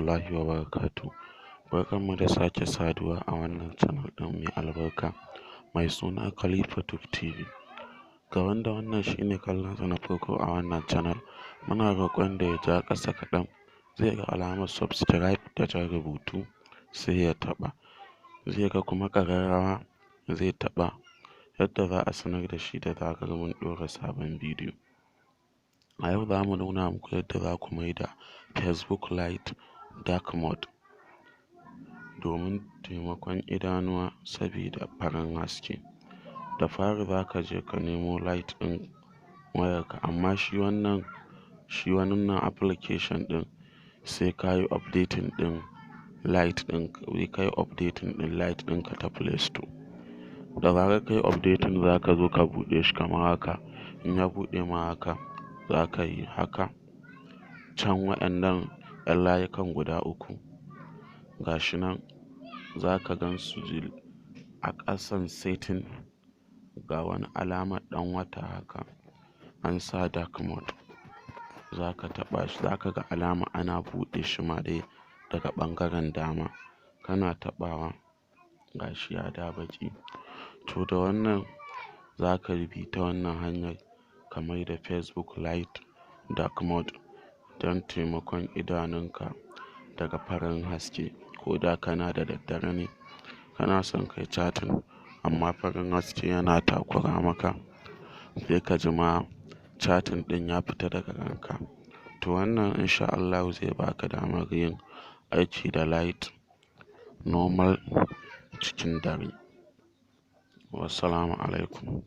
rahmatullahi wa barakatuh. Barkanmu da sake saduwa a wannan channel ɗin mai albarka mai suna Khalifa Tube TV. Ga wanda wannan shine kallonsa na farko a wannan channel, muna roƙon da ya ja ƙasa kaɗan zai ga alamar subscribe da jan rubutu sai ya taɓa. Zai ga kuma ƙararrawa zai taɓa yadda za a sanar da shi da zarar mun ɗora sabon bidiyo. A yau za mu nuna muku yadda za ku maida Facebook Lite Dark Mode domin taimakon idanuwa sabida farin haske. Da fari za ka je ka nemo light ɗin wayarka, amma shi wannan application ɗin sai ka yi updating ɗin light ɗinka ta Play Store. Da zarar ka yi updating za ka zo ka buɗe shi kamar haka. In ya buɗe ma haka za ka yi haka. Can waɗannan 'yan layukan guda uku gashi nan za ka gan su a ƙasan setting ga wani alamar ɗan wata haka an sa dark mode. Za ka taɓa shi, za ka ga alama ana buɗe shi ma dai daga ɓangaren dama. Kana taɓawa gashi ya dawo baƙi. To da wannan za ka bi ta wannan hanyar ka maida Facebook Lite Dark Mode don taimakon idanunka daga farin haske. Ko da kana da daddare ne kana son kai chatting amma farin haske yana takura maka, sai ka ji ma chatting ɗin ya fita daga ranka. To wannan insha Allahu zai baka damar yin aiki da light normal cikin dare. Wassalamu alaikum.